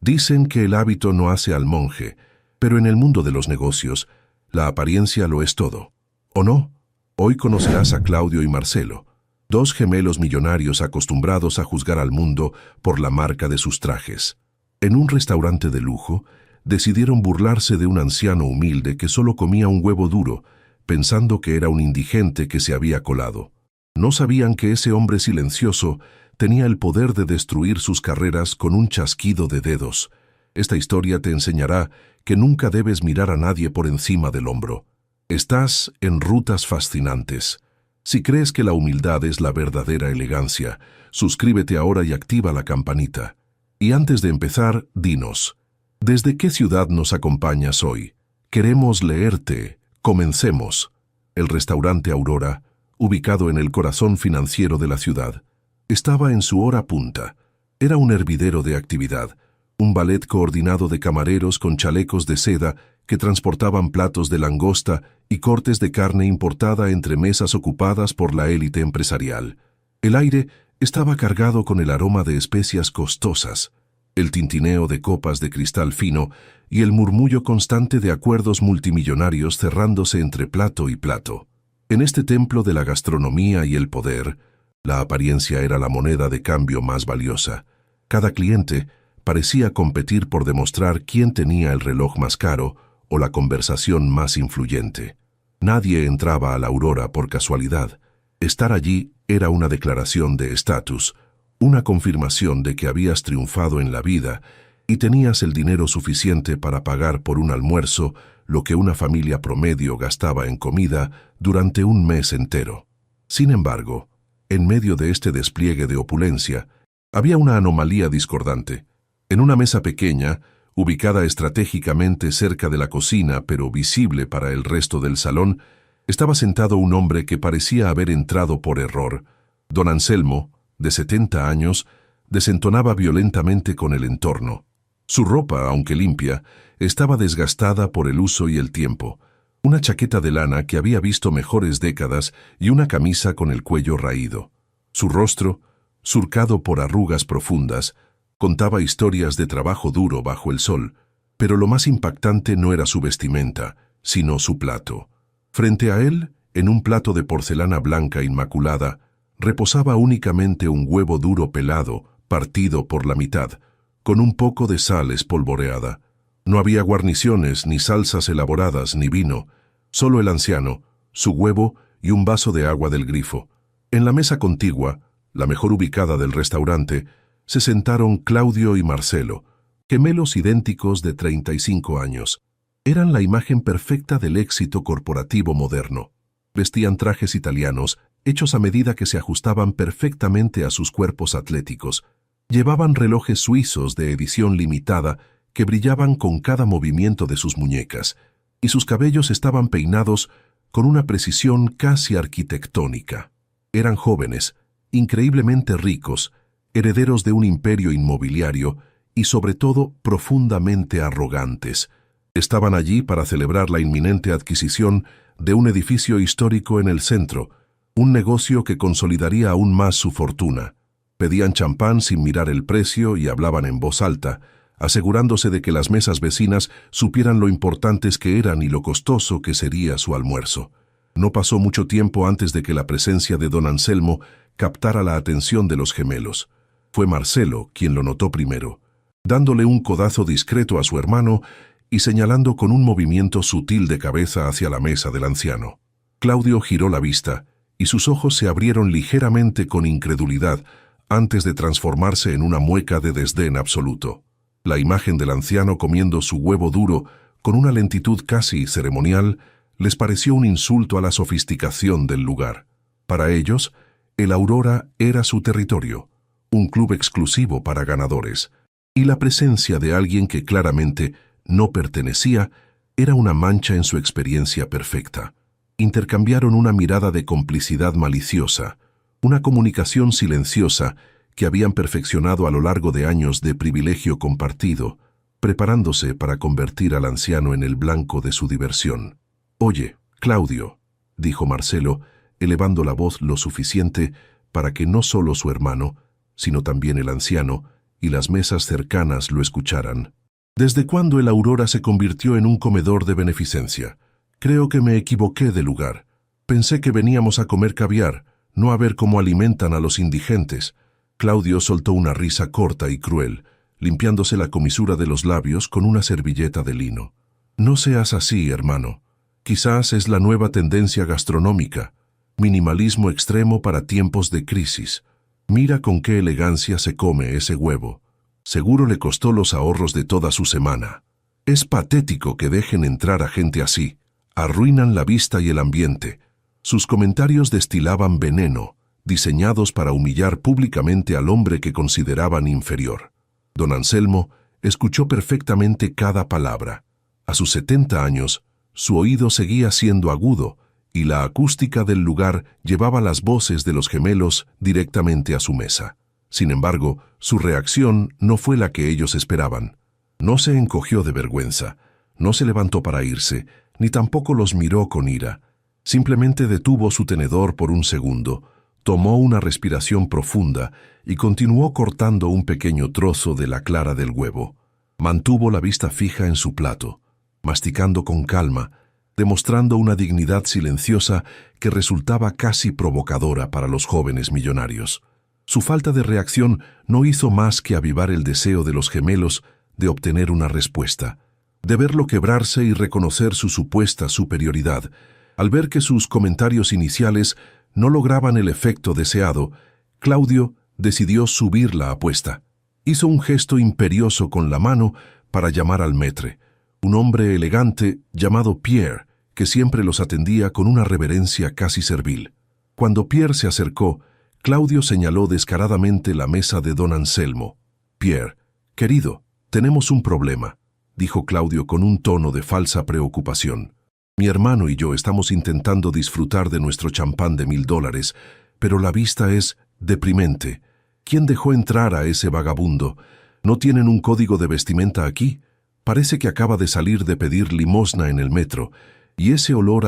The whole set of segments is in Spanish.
Dicen que el hábito no hace al monje, pero en el mundo de los negocios, la apariencia lo es todo. ¿O no? Hoy conocerás a Claudio y Marcelo, dos gemelos millonarios acostumbrados a juzgar al mundo por la marca de sus trajes. En un restaurante de lujo, decidieron burlarse de un anciano humilde que solo comía un huevo duro, pensando que era un indigente que se había colado. No sabían que ese hombre silencioso tenía el poder de destruir sus carreras con un chasquido de dedos. Esta historia te enseñará que nunca debes mirar a nadie por encima del hombro. Estás en Rutas Fascinantes. Si crees que la humildad es la verdadera elegancia, suscríbete ahora y activa la campanita. Y antes de empezar, dinos, ¿desde qué ciudad nos acompañas hoy? Queremos leerte. Comencemos. El restaurante Aurora, ubicado en el corazón financiero de la ciudad, estaba en su hora punta. Era un hervidero de actividad, un ballet coordinado de camareros con chalecos de seda que transportaban platos de langosta y cortes de carne importada entre mesas ocupadas por la élite empresarial. El aire estaba cargado con el aroma de especias costosas, el tintineo de copas de cristal fino y el murmullo constante de acuerdos multimillonarios cerrándose entre plato y plato. En este templo de la gastronomía y el poder, la apariencia era la moneda de cambio más valiosa. Cada cliente parecía competir por demostrar quién tenía el reloj más caro o la conversación más influyente. Nadie entraba a la Aurora por casualidad. Estar allí era una declaración de estatus, una confirmación de que habías triunfado en la vida y tenías el dinero suficiente para pagar por un almuerzo lo que una familia promedio gastaba en comida durante un mes entero. Sin embargo, en medio de este despliegue de opulencia, había una anomalía discordante. En una mesa pequeña, ubicada estratégicamente cerca de la cocina pero visible para el resto del salón, estaba sentado un hombre que parecía haber entrado por error. Don Anselmo, de 70 años, desentonaba violentamente con el entorno. Su ropa, aunque limpia, estaba desgastada por el uso y el tiempo. Una chaqueta de lana que había visto mejores décadas y una camisa con el cuello raído. Su rostro, surcado por arrugas profundas, contaba historias de trabajo duro bajo el sol, pero lo más impactante no era su vestimenta, sino su plato. Frente a él, en un plato de porcelana blanca inmaculada, reposaba únicamente un huevo duro pelado, partido por la mitad, con un poco de sal espolvoreada. No había guarniciones, ni salsas elaboradas, ni vino, solo el anciano, su huevo y un vaso de agua del grifo. En la mesa contigua, la mejor ubicada del restaurante, se sentaron Claudio y Marcelo, gemelos idénticos de 35 años. Eran la imagen perfecta del éxito corporativo moderno. Vestían trajes italianos, hechos a medida que se ajustaban perfectamente a sus cuerpos atléticos. Llevaban relojes suizos de edición limitada que brillaban con cada movimiento de sus muñecas, y sus cabellos estaban peinados con una precisión casi arquitectónica. Eran jóvenes, increíblemente ricos, herederos de un imperio inmobiliario y sobre todo profundamente arrogantes. Estaban allí para celebrar la inminente adquisición de un edificio histórico en el centro, un negocio que consolidaría aún más su fortuna. Pedían champán sin mirar el precio y hablaban en voz alta, asegurándose de que las mesas vecinas supieran lo importantes que eran y lo costoso que sería su almuerzo. No pasó mucho tiempo antes de que la presencia de don Anselmo captara la atención de los gemelos. Fue Marcelo quien lo notó primero, dándole un codazo discreto a su hermano y señalando con un movimiento sutil de cabeza hacia la mesa del anciano. Claudio giró la vista y sus ojos se abrieron ligeramente con incredulidad antes de transformarse en una mueca de desdén absoluto. La imagen del anciano comiendo su huevo duro con una lentitud casi ceremonial les pareció un insulto a la sofisticación del lugar. Para ellos, el Aurora era su territorio, un club exclusivo para ganadores, y la presencia de alguien que claramente no pertenecía era una mancha en su experiencia perfecta. Intercambiaron una mirada de complicidad maliciosa, una comunicación silenciosa que habían perfeccionado a lo largo de años de privilegio compartido, preparándose para convertir al anciano en el blanco de su diversión. «Oye, Claudio», dijo Marcelo, elevando la voz lo suficiente para que no solo su hermano, sino también el anciano, y las mesas cercanas lo escucharan. ¿Desde cuándo el Aurora se convirtió en un comedor de beneficencia? Creo que me equivoqué de lugar. Pensé que veníamos a comer caviar, no a ver cómo alimentan a los indigentes. Claudio soltó una risa corta y cruel, limpiándose la comisura de los labios con una servilleta de lino. No seas así, hermano. Quizás es la nueva tendencia gastronómica. Minimalismo extremo para tiempos de crisis. Mira con qué elegancia se come ese huevo. Seguro le costó los ahorros de toda su semana. Es patético que dejen entrar a gente así. Arruinan la vista y el ambiente. Sus comentarios destilaban veneno, diseñados para humillar públicamente al hombre que consideraban inferior. Don Anselmo escuchó perfectamente cada palabra. A sus 70 años, su oído seguía siendo agudo, y la acústica del lugar llevaba las voces de los gemelos directamente a su mesa. Sin embargo, su reacción no fue la que ellos esperaban. No se encogió de vergüenza, no se levantó para irse, ni tampoco los miró con ira. Simplemente detuvo su tenedor por un segundo, tomó una respiración profunda y continuó cortando un pequeño trozo de la clara del huevo. Mantuvo la vista fija en su plato, masticando con calma, demostrando una dignidad silenciosa que resultaba casi provocadora para los jóvenes millonarios. Su falta de reacción no hizo más que avivar el deseo de los gemelos de obtener una respuesta, de verlo quebrarse y reconocer su supuesta superioridad. Al ver que sus comentarios iniciales no lograban el efecto deseado, Claudio decidió subir la apuesta. Hizo un gesto imperioso con la mano para llamar al maître, un hombre elegante llamado Pierre, que siempre los atendía con una reverencia casi servil. Cuando Pierre se acercó, Claudio señaló descaradamente la mesa de don Anselmo. «Pierre, querido, tenemos un problema», dijo Claudio con un tono de falsa preocupación. «Mi hermano y yo estamos intentando disfrutar de nuestro champán de $1000, pero la vista es deprimente. ¿Quién dejó entrar a ese vagabundo? ¿No tienen un código de vestimenta aquí? Parece que acaba de salir de pedir limosna en el metro, y ese olor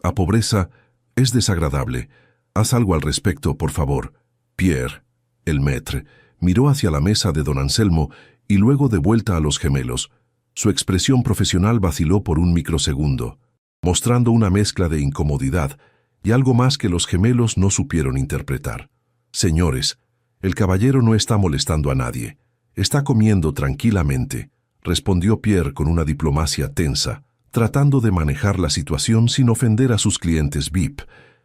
a pobreza es desagradable. Haz algo al respecto, por favor». Pierre, el maître, miró hacia la mesa de don Anselmo y luego de vuelta a los gemelos. Su expresión profesional vaciló por un microsegundo, mostrando una mezcla de incomodidad y algo más que los gemelos no supieron interpretar. «Señores, el caballero no está molestando a nadie. Está comiendo tranquilamente», respondió Pierre con una diplomacia tensa, tratando de manejar la situación sin ofender a sus clientes VIP,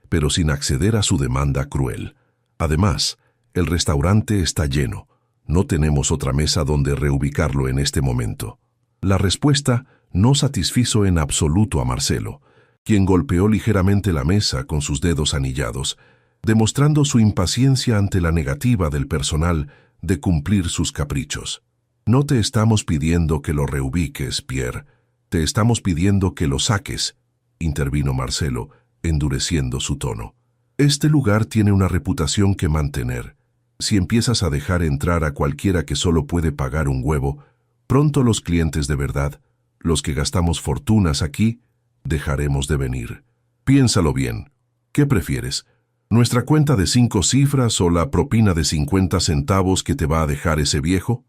pero sin acceder a su demanda cruel. «Además, el restaurante está lleno. No tenemos otra mesa donde reubicarlo en este momento». La respuesta no satisfizo en absoluto a Marcelo, quien golpeó ligeramente la mesa con sus dedos anillados, demostrando su impaciencia ante la negativa del personal de cumplir sus caprichos. «No te estamos pidiendo que lo reubiques, Pierre. Te estamos pidiendo que lo saques», intervino Marcelo, endureciendo su tono. «Este lugar tiene una reputación que mantener. Si empiezas a dejar entrar a cualquiera que solo puede pagar un huevo, pronto los clientes de verdad, los que gastamos fortunas aquí, dejaremos de venir. Piénsalo bien. ¿Qué prefieres? ¿Nuestra cuenta de 5 cifras o la propina de 50 centavos que te va a dejar ese viejo?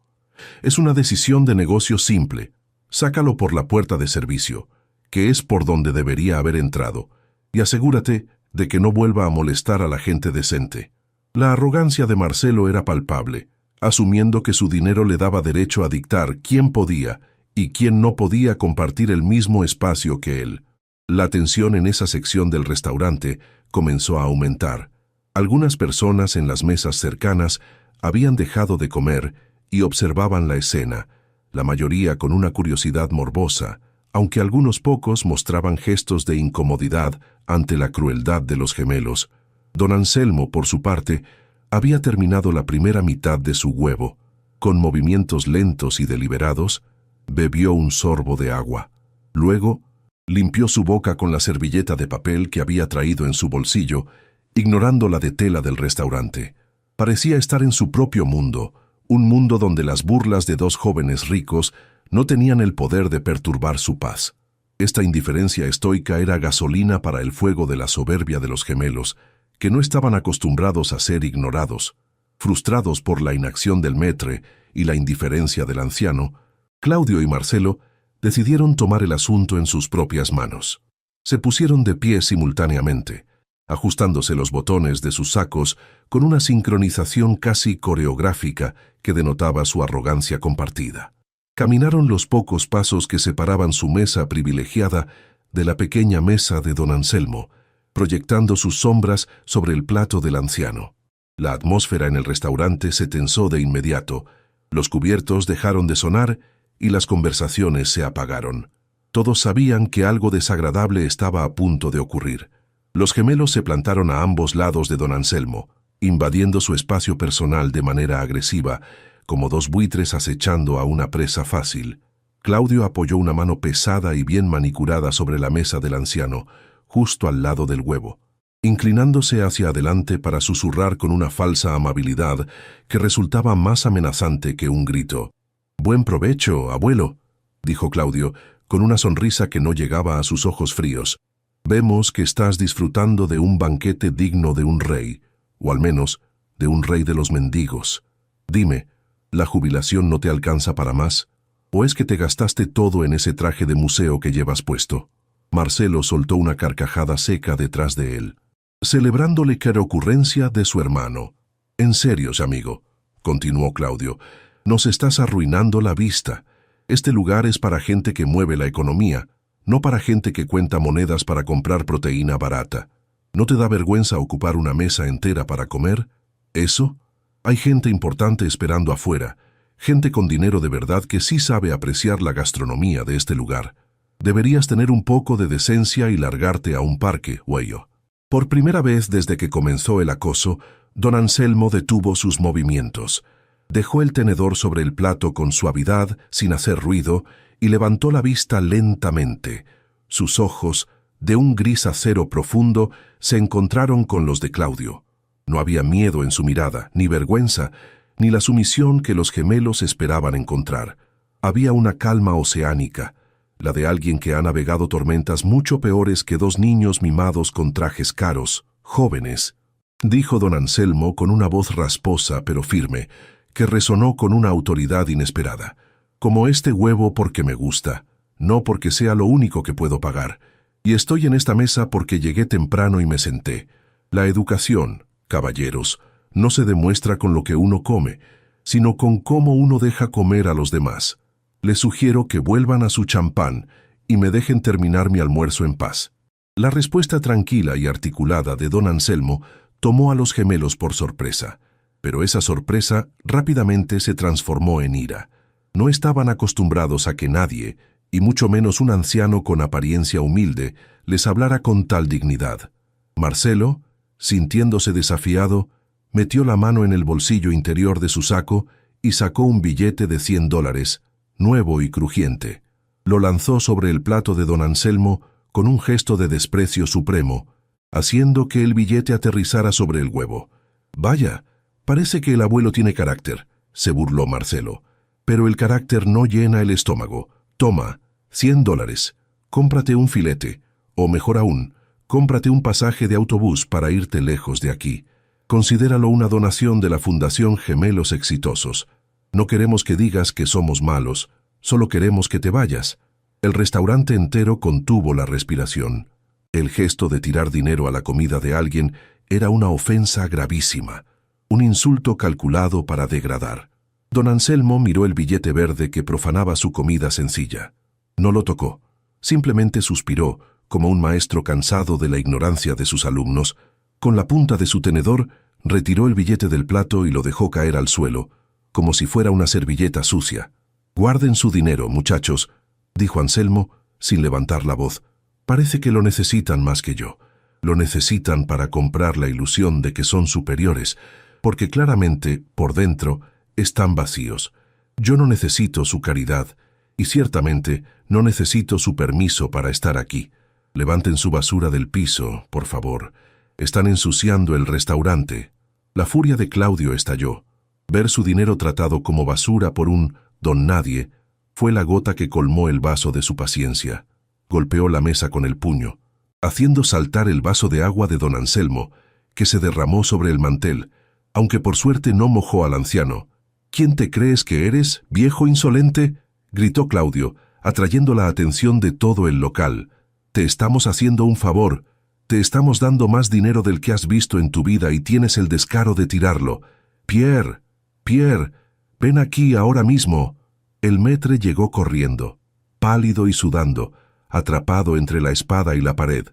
Es una decisión de negocio simple. Sácalo por la puerta de servicio, que es por donde debería haber entrado, y asegúrate de que no vuelva a molestar a la gente decente». La arrogancia de Marcelo era palpable, asumiendo que su dinero le daba derecho a dictar quién podía y quién no podía compartir el mismo espacio que él. La tensión en esa sección del restaurante comenzó a aumentar. Algunas personas en las mesas cercanas habían dejado de comer y observaban la escena, la mayoría con una curiosidad morbosa, aunque algunos pocos mostraban gestos de incomodidad ante la crueldad de los gemelos. Don Anselmo, por su parte, había terminado la primera mitad de su huevo. Con movimientos lentos y deliberados, bebió un sorbo de agua. Luego, limpió su boca con la servilleta de papel que había traído en su bolsillo, ignorando la de tela del restaurante. Parecía estar en su propio mundo, un mundo donde las burlas de 2 jóvenes ricos no tenían el poder de perturbar su paz. Esta indiferencia estoica era gasolina para el fuego de la soberbia de los gemelos, que no estaban acostumbrados a ser ignorados. Frustrados por la inacción del maître y la indiferencia del anciano, Claudio y Marcelo decidieron tomar el asunto en sus propias manos. Se pusieron de pie simultáneamente, ajustándose los botones de sus sacos con una sincronización casi coreográfica que denotaba su arrogancia compartida. Caminaron los pocos pasos que separaban su mesa privilegiada de la pequeña mesa de don Anselmo, proyectando sus sombras sobre el plato del anciano. La atmósfera en el restaurante se tensó de inmediato, los cubiertos dejaron de sonar y las conversaciones se apagaron. Todos sabían que algo desagradable estaba a punto de ocurrir. Los gemelos se plantaron a ambos lados de don Anselmo, invadiendo su espacio personal de manera agresiva, como dos buitres acechando a una presa fácil. Claudio apoyó una mano pesada y bien manicurada sobre la mesa del anciano, justo al lado del huevo, inclinándose hacia adelante para susurrar con una falsa amabilidad que resultaba más amenazante que un grito. «Buen provecho, abuelo», dijo Claudio, con una sonrisa que no llegaba a sus ojos fríos. «Vemos que estás disfrutando de un banquete digno de un rey, o al menos de un rey de los mendigos. Dime, ¿la jubilación no te alcanza para más? ¿O es que te gastaste todo en ese traje de museo que llevas puesto?» Marcelo soltó una carcajada seca detrás de él, celebrándole cada ocurrencia de su hermano. «En serio, amigo», continuó Claudio, «nos estás arruinando la vista. Este lugar es para gente que mueve la economía, no para gente que cuenta monedas para comprar proteína barata. ¿No te da vergüenza ocupar una mesa entera para comer? ¿Eso? Hay gente importante esperando afuera, gente con dinero de verdad que sí sabe apreciar la gastronomía de este lugar. Deberías tener un poco de decencia y largarte a un parque, güeyo». Por primera vez desde que comenzó el acoso, don Anselmo detuvo sus movimientos. Dejó el tenedor sobre el plato con suavidad, sin hacer ruido, y levantó la vista lentamente. Sus ojos, de un gris acero profundo, se encontraron con los de Claudio. No había miedo en su mirada, ni vergüenza, ni la sumisión que los gemelos esperaban encontrar. Había una calma oceánica, la de alguien que ha navegado tormentas mucho peores que dos niños mimados con trajes caros, jóvenes, dijo don Anselmo con una voz rasposa pero firme, que resonó con una autoridad inesperada. «Como este huevo porque me gusta, no porque sea lo único que puedo pagar. Y estoy en esta mesa porque llegué temprano y me senté. La educación, caballeros, no se demuestra con lo que uno come, sino con cómo uno deja comer a los demás. Les sugiero que vuelvan a su champán y me dejen terminar mi almuerzo en paz». La respuesta tranquila y articulada de don Anselmo tomó a los gemelos por sorpresa, pero esa sorpresa rápidamente se transformó en ira. No estaban acostumbrados a que nadie, y mucho menos un anciano con apariencia humilde, les hablara con tal dignidad. Marcelo, sintiéndose desafiado, metió la mano en el bolsillo interior de su saco y sacó un billete de $100, nuevo y crujiente. Lo lanzó sobre el plato de don Anselmo con un gesto de desprecio supremo, haciendo que el billete aterrizara sobre el huevo. «Vaya, parece que el abuelo tiene carácter», se burló Marcelo. «Pero el carácter no llena el estómago. Toma, $100. Cómprate un filete, o mejor aún, cómprate un pasaje de autobús para irte lejos de aquí. Considéralo una donación de la Fundación Gemelos Exitosos. No queremos que digas que somos malos, solo queremos que te vayas». El restaurante entero contuvo la respiración. El gesto de tirar dinero a la comida de alguien era una ofensa gravísima, un insulto calculado para degradar. Don Anselmo miró el billete verde que profanaba su comida sencilla. No lo tocó, simplemente suspiró, como un maestro cansado de la ignorancia de sus alumnos. Con la punta de su tenedor, retiró el billete del plato y lo dejó caer al suelo, como si fuera una servilleta sucia. «Guarden su dinero, muchachos», dijo Anselmo, sin levantar la voz. «Parece que lo necesitan más que yo. Lo necesitan para comprar la ilusión de que son superiores, porque claramente, por dentro, están vacíos. Yo no necesito su caridad, y ciertamente no necesito su permiso para estar aquí. Levanten su basura del piso, por favor. Están ensuciando el restaurante». La furia de Claudio estalló. Ver su dinero tratado como basura por un don nadie fue la gota que colmó el vaso de su paciencia. Golpeó la mesa con el puño, haciendo saltar el vaso de agua de don Anselmo, que se derramó sobre el mantel, aunque por suerte no mojó al anciano, ¿Quién te crees que eres, viejo insolente?, gritó Claudio, atrayendo la atención de todo el local. Te estamos haciendo un favor. Te estamos dando más dinero del que has visto en tu vida y tienes el descaro de tirarlo. Pierre, Pierre, ven aquí ahora mismo. El maître llegó corriendo, pálido y sudando, atrapado entre la espada y la pared.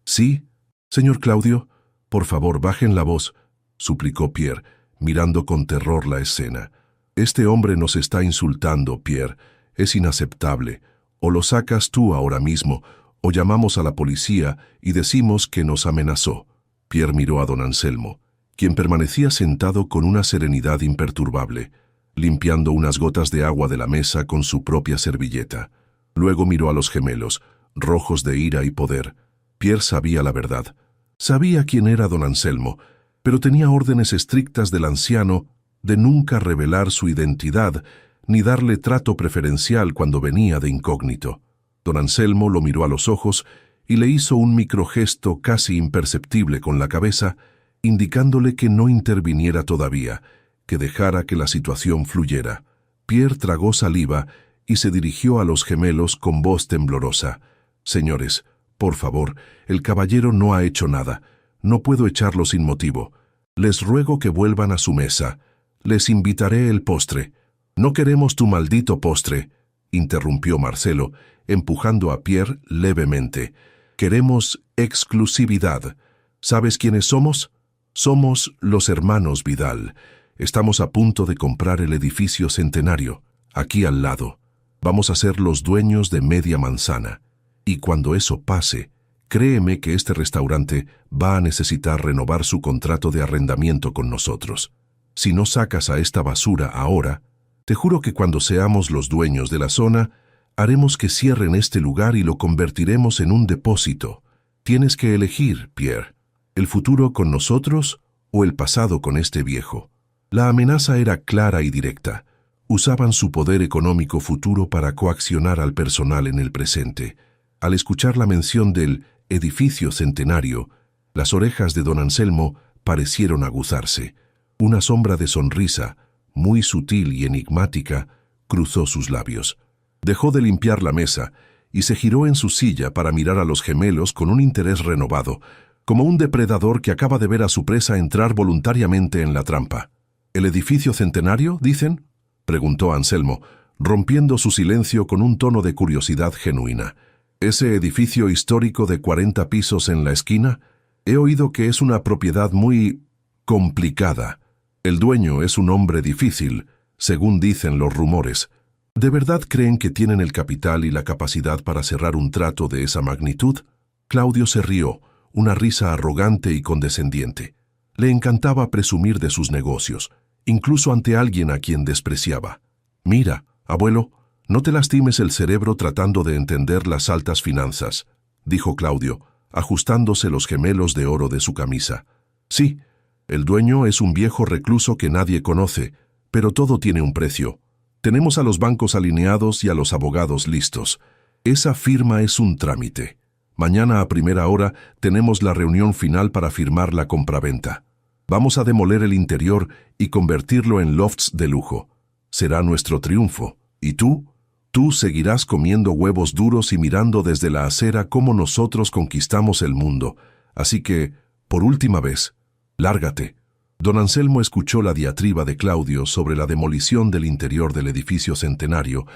¿Sí? Señor Claudio, por favor, bajen la voz, suplicó Pierre, mirando con terror la escena. Este hombre nos está insultando, Pierre. Es inaceptable. O lo sacas tú ahora mismo, o llamamos a la policía y decimos que nos amenazó. Pierre miró a don Anselmo, quien permanecía sentado con una serenidad imperturbable, limpiando unas gotas de agua de la mesa con su propia servilleta. Luego miró a los gemelos, rojos de ira y poder. Pierre sabía la verdad. Sabía quién era don Anselmo, pero tenía órdenes estrictas del anciano de nunca revelar su identidad ni darle trato preferencial cuando venía de incógnito. Don Anselmo lo miró a los ojos y le hizo un microgesto casi imperceptible con la cabeza, indicándole que no interviniera todavía, que dejara que la situación fluyera. Pierre tragó saliva y se dirigió a los gemelos con voz temblorosa. «Señores, por favor, el caballero no ha hecho nada. No puedo echarlo sin motivo. Les ruego que vuelvan a su mesa. Les invitaré el postre». «No queremos tu maldito postre», interrumpió Marcelo, empujando a Pierre levemente. «Queremos exclusividad. ¿Sabes quiénes somos? Somos los hermanos Vidal. Estamos a punto de comprar el edificio Centenario, aquí al lado. Vamos a ser los dueños de media manzana. Y cuando eso pase, créeme que este restaurante va a necesitar renovar su contrato de arrendamiento con nosotros. Si no sacas a esta basura ahora, te juro que cuando seamos los dueños de la zona, haremos que cierren este lugar y lo convertiremos en un depósito. Tienes que elegir, Pierre, el futuro con nosotros o el pasado con este viejo». La amenaza era clara y directa. Usaban su poder económico futuro para coaccionar al personal en el presente. Al escuchar la mención del edificio Centenario, las orejas de don Anselmo parecieron aguzarse. Una sombra de sonrisa, muy sutil y enigmática, cruzó sus labios. Dejó de limpiar la mesa y se giró en su silla para mirar a los gemelos con un interés renovado, como un depredador que acaba de ver a su presa entrar voluntariamente en la trampa. «¿El edificio Centenario, dicen?», preguntó Anselmo, rompiendo su silencio con un tono de curiosidad genuina. «¿Ese edificio histórico de 40 pisos en la esquina? He oído que es una propiedad muy complicada. El dueño es un hombre difícil, según dicen los rumores. ¿De verdad creen que tienen el capital y la capacidad para cerrar un trato de esa magnitud?». Claudio se rió, una risa arrogante y condescendiente. Le encantaba presumir de sus negocios, incluso ante alguien a quien despreciaba. «Mira, abuelo, no te lastimes el cerebro tratando de entender las altas finanzas», dijo Claudio, ajustándose los gemelos de oro de su camisa. «Sí, el dueño es un viejo recluso que nadie conoce, pero todo tiene un precio. Tenemos a los bancos alineados y a los abogados listos. Esa firma es un trámite. Mañana a primera hora tenemos la reunión final para firmar la compraventa. Vamos a demoler el interior y convertirlo en lofts de lujo. Será nuestro triunfo. ¿Y tú? Tú seguirás comiendo huevos duros y mirando desde la acera cómo nosotros conquistamos el mundo. Así que, por última vez, lárgate». Don Anselmo escuchó la diatriba de Claudio sobre la demolición del interior del edificio Centenario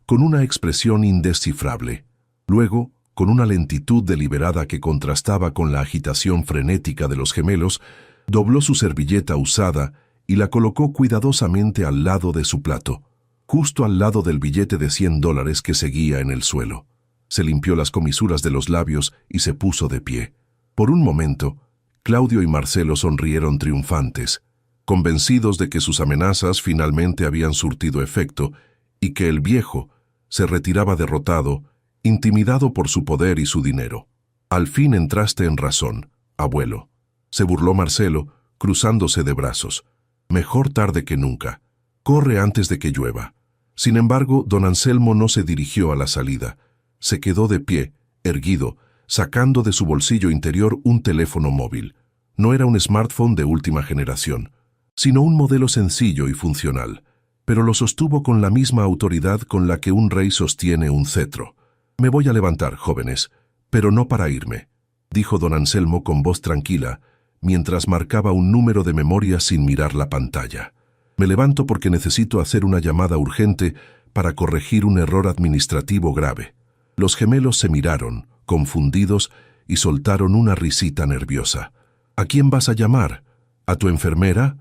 con una expresión indescifrable. Luego, con una lentitud deliberada que contrastaba con la agitación frenética de los gemelos, dobló su servilleta usada y la colocó cuidadosamente al lado de su plato, justo al lado del billete de $100 que seguía en el suelo. Se limpió las comisuras de los labios y se puso de pie. Por un momento, Claudio y Marcelo sonrieron triunfantes, convencidos de que sus amenazas finalmente habían surtido efecto y que el viejo se retiraba derrotado, intimidado por su poder y su dinero. «Al fin entraste en razón, abuelo», se burló Marcelo, cruzándose de brazos. «Mejor tarde que nunca. Corre antes de que llueva». Sin embargo, don Anselmo no se dirigió a la salida. Se quedó de pie, erguido, sacando de su bolsillo interior un teléfono móvil. No era un smartphone de última generación, sino un modelo sencillo y funcional. pero lo sostuvo con la misma autoridad con la que un rey sostiene un cetro. «Me voy a levantar, jóvenes, pero no para irme», dijo don Anselmo con voz tranquila, mientras marcaba un número de memoria sin mirar la pantalla. «Me levanto porque necesito hacer una llamada urgente para corregir un error administrativo grave». Los gemelos se miraron, confundidos, y soltaron una risita nerviosa. «¿A quién vas a llamar? ¿A tu enfermera?»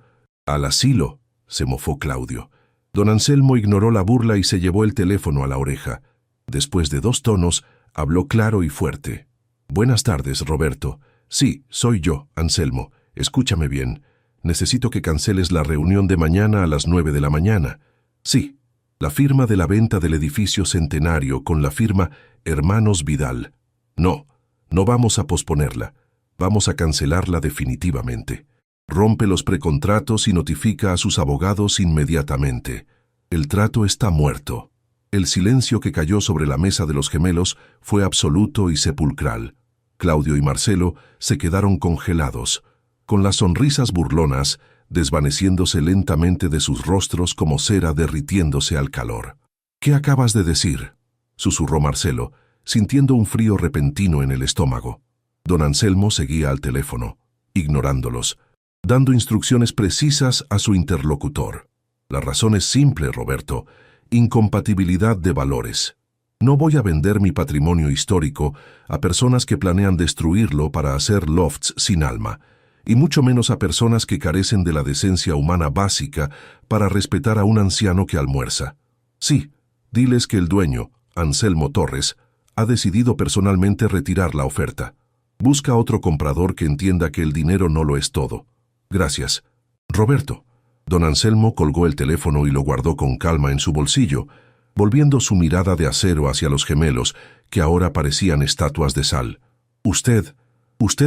«Al asilo», se mofó Claudio. Don Anselmo ignoró la burla y se llevó el teléfono a la oreja. Después de 2 tonos, habló claro y fuerte. «Buenas tardes, Roberto. Sí, soy yo, Anselmo. Escúchame bien. Necesito que canceles la reunión de mañana a las 9 de la mañana. Sí, la firma de la venta del edificio Centenario con la firma Hermanos Vidal. No vamos a posponerla. Vamos a cancelarla definitivamente. Rompe los precontratos y notifica a sus abogados inmediatamente. El trato está muerto». El silencio que cayó sobre la mesa de los gemelos fue absoluto y sepulcral. Claudio y Marcelo se quedaron congelados, con las sonrisas burlonas desvaneciéndose lentamente de sus rostros como cera derritiéndose al calor. «¿Qué acabas de decir?», susurró Marcelo, sintiendo un frío repentino en el estómago. Don Anselmo seguía al teléfono, ignorándolos, dando instrucciones precisas a su interlocutor. «La razón es simple, Roberto. Incompatibilidad de valores. No voy a vender mi patrimonio histórico a personas que planean destruirlo para hacer lofts sin alma, y mucho menos a personas que carecen de la decencia humana básica para respetar a un anciano que almuerza. Sí, diles que el dueño, Anselmo Torres, ha decidido personalmente retirar la oferta. Busca otro comprador que entienda que el dinero no lo es todo. Gracias. Roberto». Don Anselmo colgó el teléfono y lo guardó con calma en su bolsillo, volviendo su mirada de acero hacia los gemelos, que ahora parecían estatuas de sal. Usted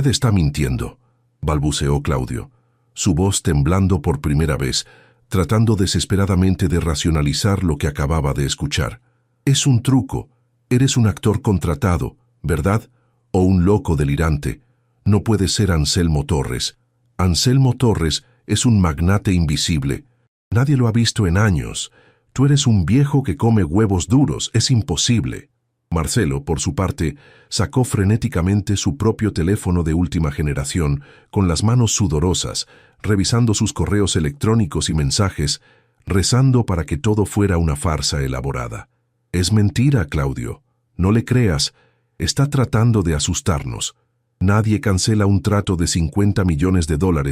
está mintiendo», balbuceó Claudio, su voz temblando por primera vez, tratando desesperadamente de racionalizar lo que acababa de escuchar. «Es un truco. Eres un actor contratado, ¿verdad? O un loco delirante. No puedes ser Anselmo Torres. Anselmo Torres es un magnate invisible. Nadie lo ha visto en años. Tú eres un viejo que come huevos duros. Es imposible». Marcelo, por su parte, sacó frenéticamente su propio teléfono de última generación, con las manos sudorosas, revisando sus correos electrónicos y mensajes, rezando para que todo fuera una farsa elaborada. «Es mentira, Claudio. No le creas. Está tratando de asustarnos. Nadie cancela un trato de $50 millones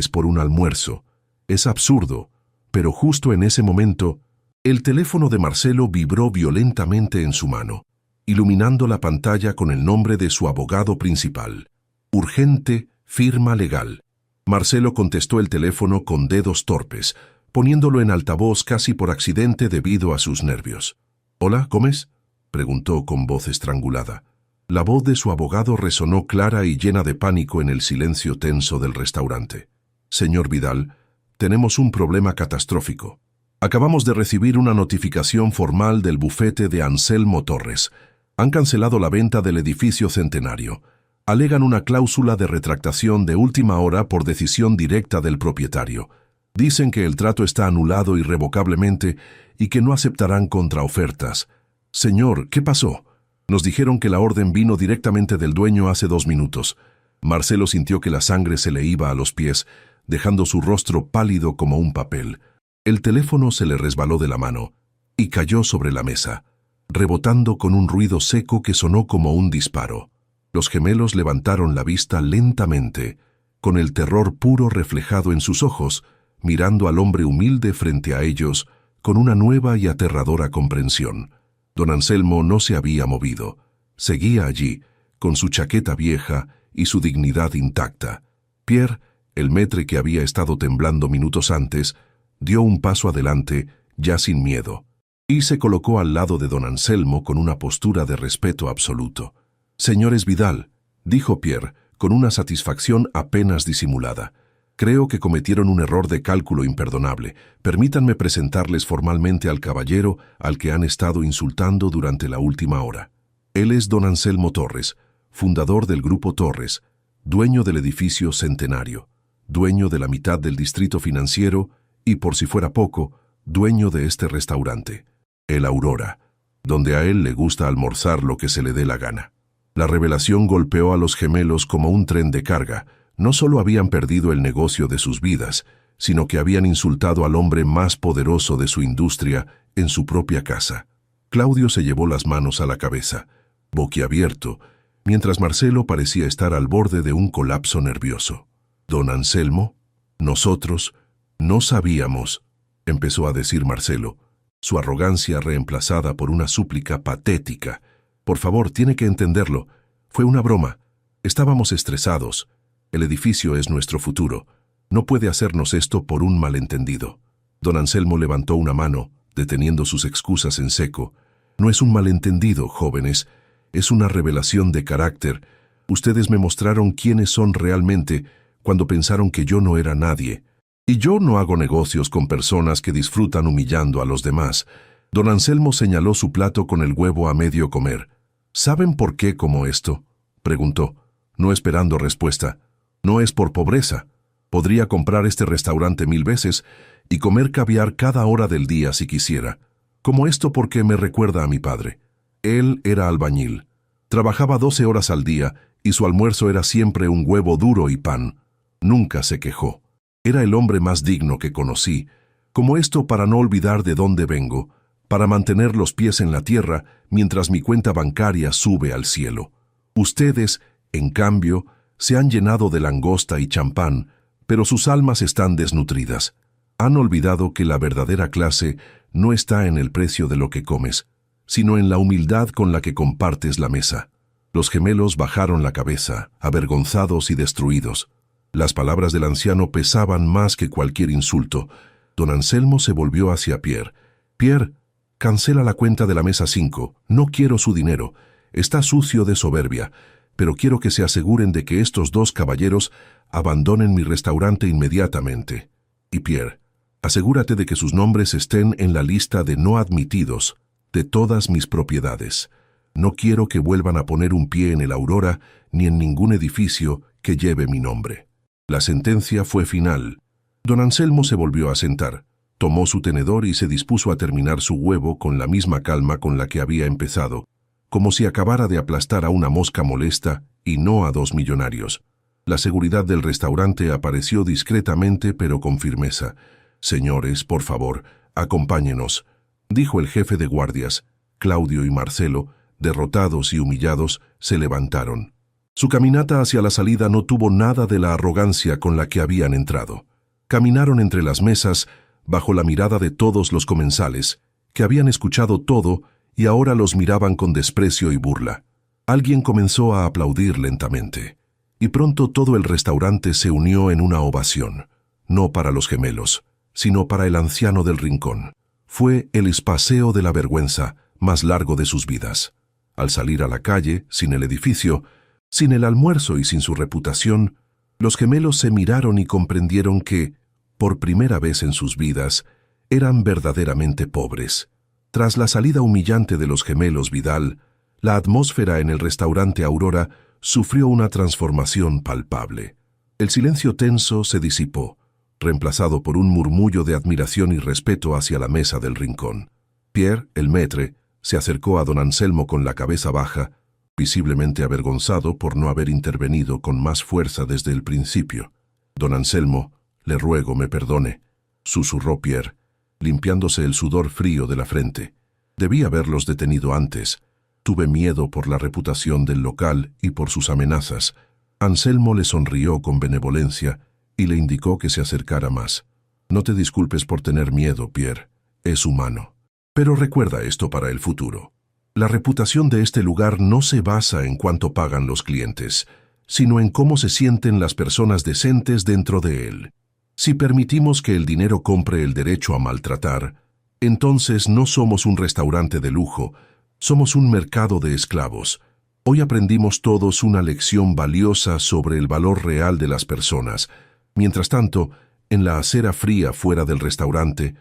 por un almuerzo. Es absurdo». Pero justo en ese momento, el teléfono de Marcelo vibró violentamente en su mano, iluminando la pantalla con el nombre de su abogado principal. «Urgente, firma legal». Marcelo contestó el teléfono con dedos torpes, poniéndolo en altavoz casi por accidente debido a sus nervios. «¿Hola, Gómez?», preguntó con voz estrangulada. La voz de su abogado resonó clara y llena de pánico en el silencio tenso del restaurante. «Señor Vidal, tenemos un problema catastrófico. Acabamos de recibir una notificación formal del bufete de Anselmo Torres. Han cancelado la venta del edificio Centenario. Alegan una cláusula de retractación de última hora por decisión directa del propietario. Dicen que el trato está anulado irrevocablemente y que no aceptarán contraofertas. Señor, ¿qué pasó? Nos dijeron que la orden vino directamente del dueño hace 2 minutos. Marcelo sintió que la sangre se le iba a los pies, dejando su rostro pálido como un papel. El teléfono se le resbaló de la mano y cayó sobre la mesa, rebotando con un ruido seco que sonó como un disparo. Los gemelos levantaron la vista lentamente, con el terror puro reflejado en sus ojos, mirando al hombre humilde frente a ellos con una nueva y aterradora comprensión. Don Anselmo no se había movido. Seguía allí, con su chaqueta vieja y su dignidad intacta. Pierre, el maître que había estado temblando minutos antes, dio un paso adelante, ya sin miedo, y se colocó al lado de don Anselmo con una postura de respeto absoluto. «Señores Vidal», dijo Pierre, con una satisfacción apenas disimulada, «creo que cometieron un error de cálculo imperdonable. Permítanme presentarles formalmente al caballero al que han estado insultando durante la última hora. Él es don Anselmo Torres, fundador del Grupo Torres, dueño del edificio Centenario, dueño de la mitad del distrito financiero y, por si fuera poco, dueño de este restaurante, el Aurora, donde a él le gusta almorzar lo que se le dé la gana. La revelación golpeó a los gemelos como un tren de carga. No solo habían perdido el negocio de sus vidas, sino que habían insultado al hombre más poderoso de su industria en su propia casa. Claudio se llevó las manos a la cabeza, boquiabierto, mientras Marcelo parecía estar al borde de un colapso nervioso. «Don Anselmo, nosotros no sabíamos», empezó a decir Marcelo, su arrogancia reemplazada por una súplica patética. «Por favor, tiene que entenderlo. Fue una broma. Estábamos estresados. El edificio es nuestro futuro. No puede hacernos esto por un malentendido». Don Anselmo levantó una mano, deteniendo sus excusas en seco. «No es un malentendido, jóvenes. Es una revelación de carácter. Ustedes me mostraron quiénes son realmente cuando pensaron que yo no era nadie. Y yo no hago negocios con personas que disfrutan humillando a los demás». Don Anselmo señaló su plato con el huevo a medio comer. «¿Saben por qué como esto?», preguntó, no esperando respuesta. «No es por pobreza. Podría comprar este restaurante 1000 veces y comer caviar cada hora del día si quisiera. Como esto porque me recuerda a mi padre. Él era albañil. Trabajaba 12 horas al día y su almuerzo era siempre un huevo duro y pan. Nunca se quejó. Era el hombre más digno que conocí. Como esto para no olvidar de dónde vengo, para mantener los pies en la tierra mientras mi cuenta bancaria sube al cielo. Ustedes, en cambio, se han llenado de langosta y champán, pero sus almas están desnutridas. Han olvidado que la verdadera clase no está en el precio de lo que comes, sino en la humildad con la que compartes la mesa». Los gemelos bajaron la cabeza, avergonzados y destruidos. Las palabras del anciano pesaban más que cualquier insulto. Don Anselmo se volvió hacia Pierre. «Pierre, cancela la cuenta de la mesa 5. No quiero su dinero. Está sucio de soberbia, pero quiero que se aseguren de que estos 2 caballeros abandonen mi restaurante inmediatamente. Y Pierre, asegúrate de que sus nombres estén en la lista de no admitidos de todas mis propiedades. No quiero que vuelvan a poner un pie en el Aurora ni en ningún edificio que lleve mi nombre». La sentencia fue final. Don Anselmo se volvió a sentar, tomó su tenedor y se dispuso a terminar su huevo con la misma calma con la que había empezado, como si acabara de aplastar a una mosca molesta y no a 2 millonarios. La seguridad del restaurante apareció discretamente pero con firmeza. «Señores, por favor, acompáñenos», dijo el jefe de guardias. Claudio y Marcelo, derrotados y humillados, se levantaron. Su caminata hacia la salida no tuvo nada de la arrogancia con la que habían entrado. Caminaron entre las mesas, bajo la mirada de todos los comensales, que habían escuchado todo y ahora los miraban con desprecio y burla. Alguien comenzó a aplaudir lentamente, y pronto todo el restaurante se unió en una ovación, no para los gemelos, sino para el anciano del rincón. Fue el espaseo de la vergüenza más largo de sus vidas. Al salir a la calle, sin el edificio, sin el almuerzo y sin su reputación, los gemelos se miraron y comprendieron que, por primera vez en sus vidas, eran verdaderamente pobres. Tras la salida humillante de los gemelos Vidal, la atmósfera en el restaurante Aurora sufrió una transformación palpable. El silencio tenso se disipó, reemplazado por un murmullo de admiración y respeto hacia la mesa del rincón. Pierre, el maître, se acercó a don Anselmo con la cabeza baja, visiblemente avergonzado por no haber intervenido con más fuerza desde el principio. «Don Anselmo, le ruego me perdone», susurró Pierre, limpiándose el sudor frío de la frente. «Debí haberlos detenido antes. Tuve miedo por la reputación del local y por sus amenazas». Anselmo le sonrió con benevolencia y le indicó que se acercara más. «No te disculpes por tener miedo, Pierre. Es humano. Pero recuerda esto para el futuro. La reputación de este lugar no se basa en cuánto pagan los clientes, sino en cómo se sienten las personas decentes dentro de él. Si permitimos que el dinero compre el derecho a maltratar, entonces no somos un restaurante de lujo, somos un mercado de esclavos. Hoy aprendimos todos una lección valiosa sobre el valor real de las personas. Mientras tanto, en la acera fría fuera del restaurante,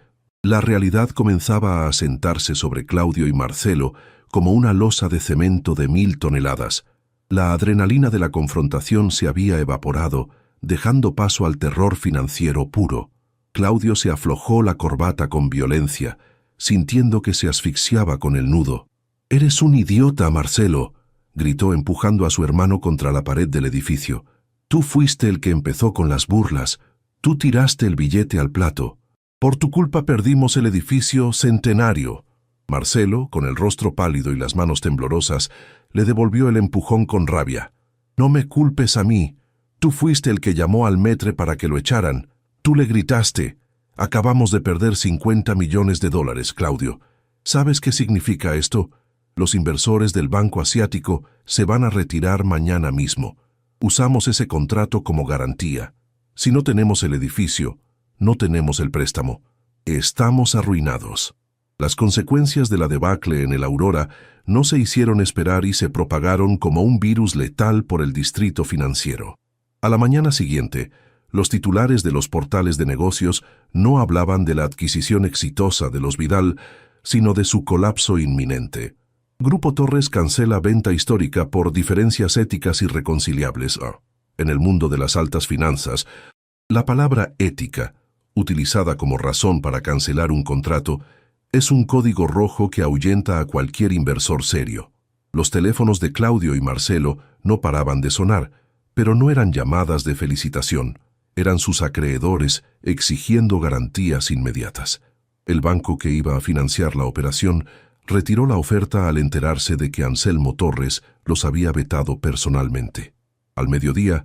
la realidad comenzaba a asentarse sobre Claudio y Marcelo como una losa de cemento de 1000 toneladas. La adrenalina de la confrontación se había evaporado, dejando paso al terror financiero puro. Claudio se aflojó la corbata con violencia, sintiendo que se asfixiaba con el nudo. «¡Eres un idiota, Marcelo!», gritó empujando a su hermano contra la pared del edificio. «Tú fuiste el que empezó con las burlas. Tú tiraste el billete al plato. Por tu culpa perdimos el edificio Centenario». Marcelo, con el rostro pálido y las manos temblorosas, le devolvió el empujón con rabia. «No me culpes a mí. Tú fuiste el que llamó al metre para que lo echaran. Tú le gritaste. Acabamos de perder $50 millones, Claudio. ¿Sabes qué significa esto? Los inversores del Banco Asiático se van a retirar mañana mismo. Usamos ese contrato como garantía. Si no tenemos el edificio, no tenemos el préstamo. Estamos arruinados». Las consecuencias de la debacle en el Aurora no se hicieron esperar y se propagaron como un virus letal por el distrito financiero. A la mañana siguiente, los titulares de los portales de negocios no hablaban de la adquisición exitosa de los Vidal, sino de su colapso inminente. Grupo Torres cancela venta histórica por diferencias éticas irreconciliables. En el mundo de las altas finanzas, la palabra ética, utilizada como razón para cancelar un contrato, es un código rojo que ahuyenta a cualquier inversor serio. Los teléfonos de Claudio y Marcelo no paraban de sonar, pero no eran llamadas de felicitación. Eran sus acreedores exigiendo garantías inmediatas. El banco que iba a financiar la operación retiró la oferta al enterarse de que Anselmo Torres los había vetado personalmente. Al mediodía,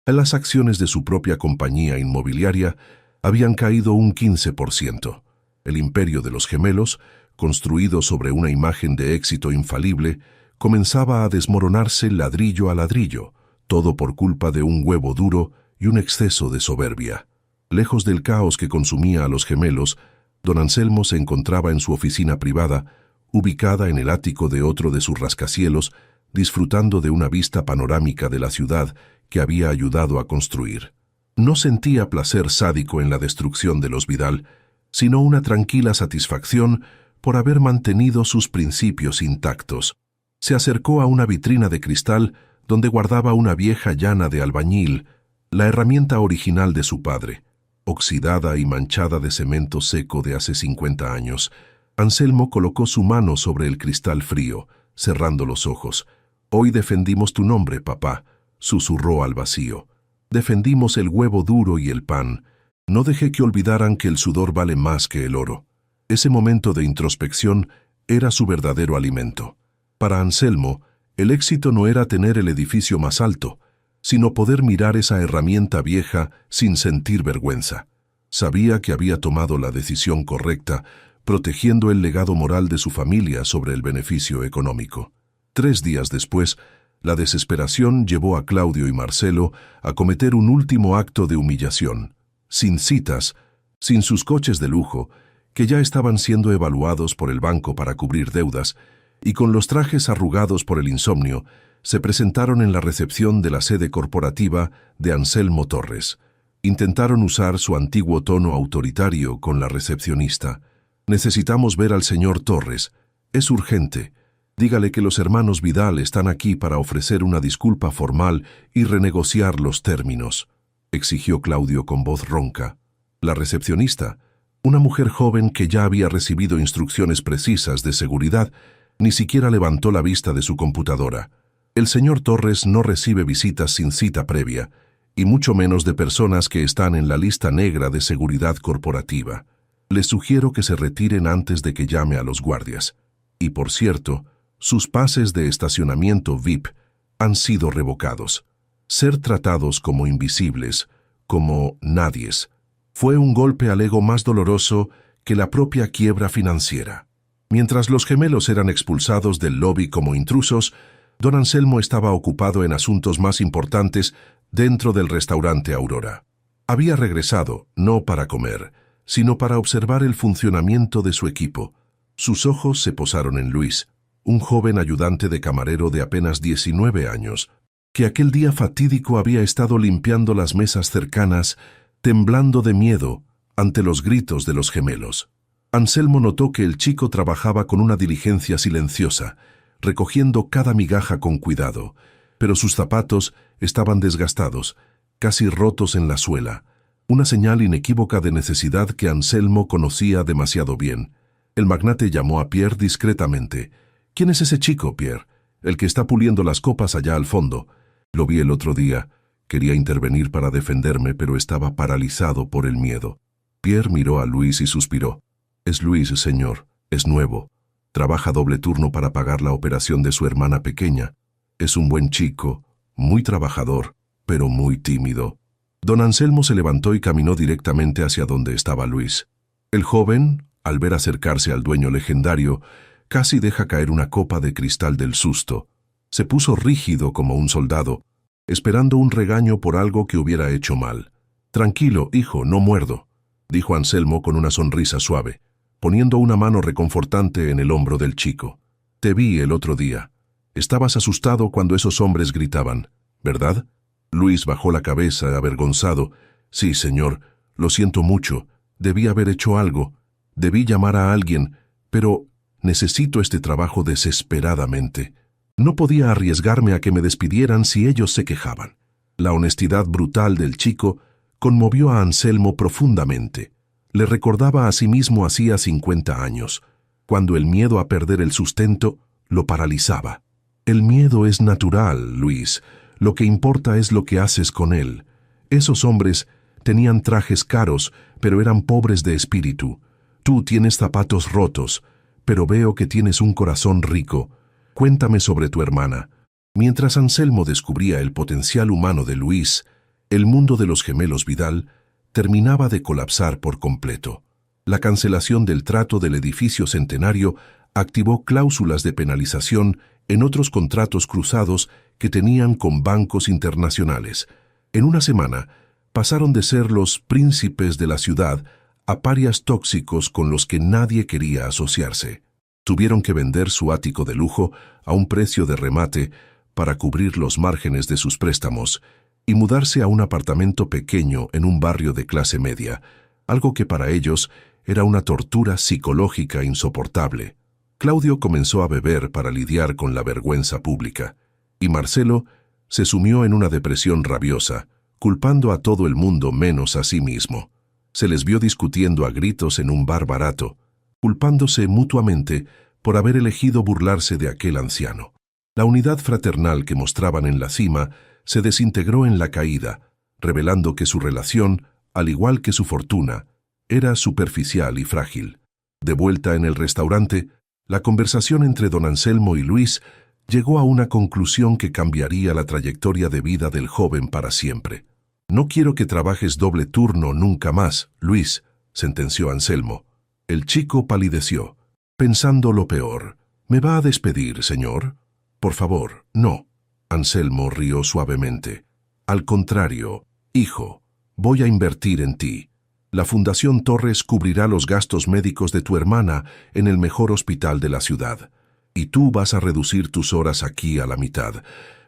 las acciones de su propia compañía inmobiliaria habían caído un 15%. El imperio de los gemelos, construido sobre una imagen de éxito infalible, comenzaba a desmoronarse ladrillo a ladrillo, todo por culpa de un huevo duro y un exceso de soberbia. Lejos del caos que consumía a los gemelos, don Anselmo se encontraba en su oficina privada, ubicada en el ático de otro de sus rascacielos, disfrutando de una vista panorámica de la ciudad que había ayudado a construir. No sentía placer sádico en la destrucción de los Vidal, sino una tranquila satisfacción por haber mantenido sus principios intactos. Se acercó a una vitrina de cristal donde guardaba una vieja llana de albañil, la herramienta original de su padre, oxidada y manchada de cemento seco de hace 50 años. Anselmo colocó su mano sobre el cristal frío, cerrando los ojos. «Hoy defendimos tu nombre, papá», susurró al vacío. «Defendimos el huevo duro y el pan. No dejé que olvidaran que el sudor vale más que el oro». Ese momento de introspección era su verdadero alimento. Para Anselmo, el éxito no era tener el edificio más alto, sino poder mirar esa herramienta vieja sin sentir vergüenza. Sabía que había tomado la decisión correcta, protegiendo el legado moral de su familia sobre el beneficio económico. 3 días después, la desesperación llevó a Claudio y Marcelo a cometer un último acto de humillación. Sin citas, sin sus coches de lujo, que ya estaban siendo evaluados por el banco para cubrir deudas, y con los trajes arrugados por el insomnio, se presentaron en la recepción de la sede corporativa de Anselmo Torres. Intentaron usar su antiguo tono autoritario con la recepcionista. «Necesitamos ver al señor Torres. Es urgente. Dígale que los hermanos Vidal están aquí para ofrecer una disculpa formal y renegociar los términos», exigió Claudio con voz ronca. La recepcionista, una mujer joven que ya había recibido instrucciones precisas de seguridad, ni siquiera levantó la vista de su computadora. El señor Torres no recibe visitas sin cita previa, y mucho menos de personas que están en la lista negra de seguridad corporativa. Les sugiero que se retiren antes de que llame a los guardias. Y por cierto, sus pases de estacionamiento VIP han sido revocados. Ser tratados como invisibles, como nadies, fue un golpe al ego más doloroso que la propia quiebra financiera. Mientras los gemelos eran expulsados del lobby como intrusos, don Anselmo estaba ocupado en asuntos más importantes dentro del restaurante Aurora. Había regresado, no para comer, sino para observar el funcionamiento de su equipo. Sus ojos se posaron en Luis, un joven ayudante de camarero de apenas 19 años, que aquel día fatídico había estado limpiando las mesas cercanas, temblando de miedo ante los gritos de los gemelos. Anselmo notó que el chico trabajaba con una diligencia silenciosa, recogiendo cada migaja con cuidado, pero sus zapatos estaban desgastados, casi rotos en la suela. una señal inequívoca de necesidad que Anselmo conocía demasiado bien. El magnate llamó a Pierre discretamente. «¿Quién es ese chico, Pierre? El que está puliendo las copas allá al fondo. Lo vi el otro día. Quería intervenir para defenderme, pero estaba paralizado por el miedo». Pierre miró a Luis y suspiró. «Es Luis, señor. Es nuevo. Trabaja doble turno para pagar la operación de su hermana pequeña. Es un buen chico, muy trabajador, pero muy tímido». Don Anselmo se levantó y caminó directamente hacia donde estaba Luis. El joven, al ver acercarse al dueño legendario, casi deja caer una copa de cristal del susto. Se puso rígido como un soldado, esperando un regaño por algo que hubiera hecho mal. «Tranquilo, hijo, no muerdo», dijo Anselmo con una sonrisa suave, poniendo una mano reconfortante en el hombro del chico. «Te vi el otro día. Estabas asustado cuando esos hombres gritaban, ¿verdad?» Luis bajó la cabeza, avergonzado. «Sí, señor, lo siento mucho. Debí haber hecho algo. Debí llamar a alguien, pero necesito este trabajo desesperadamente. No podía arriesgarme a que me despidieran si ellos se quejaban». La honestidad brutal del chico conmovió a Anselmo profundamente. Le recordaba a sí mismo hacía 50 años, cuando el miedo a perder el sustento lo paralizaba. «El miedo es natural, Luis. Lo que importa es lo que haces con él. Esos hombres tenían trajes caros, pero eran pobres de espíritu. Tú tienes zapatos rotos, pero veo que tienes un corazón rico. Cuéntame sobre tu hermana». Mientras Anselmo descubría el potencial humano de Luis, el mundo de los gemelos Vidal terminaba de colapsar por completo. La cancelación del trato del edificio centenario activó cláusulas de penalización en otros contratos cruzados que tenían con bancos internacionales. En una semana, pasaron de ser los príncipes de la ciudad a parias tóxicos con los que nadie quería asociarse. Tuvieron que vender su ático de lujo a un precio de remate para cubrir los márgenes de sus préstamos y mudarse a un apartamento pequeño en un barrio de clase media, algo que para ellos era una tortura psicológica insoportable. Claudio comenzó a beber para lidiar con la vergüenza pública, y Marcelo se sumió en una depresión rabiosa, culpando a todo el mundo menos a sí mismo. Se les vio discutiendo a gritos en un bar barato, culpándose mutuamente por haber elegido burlarse de aquel anciano. La unidad fraternal que mostraban en la cima se desintegró en la caída, revelando que su relación, al igual que su fortuna, era superficial y frágil. De vuelta en el restaurante, la conversación entre don Anselmo y Luis llegó a una conclusión que cambiaría la trayectoria de vida del joven para siempre. «No quiero que trabajes doble turno nunca más, Luis», sentenció Anselmo. El chico palideció, pensando lo peor. «¿Me va a despedir, señor?» «Por favor, no». Anselmo rió suavemente. «Al contrario, hijo, voy a invertir en ti. La Fundación Torres cubrirá los gastos médicos de tu hermana en el mejor hospital de la ciudad. Y tú vas a reducir tus horas aquí a la mitad,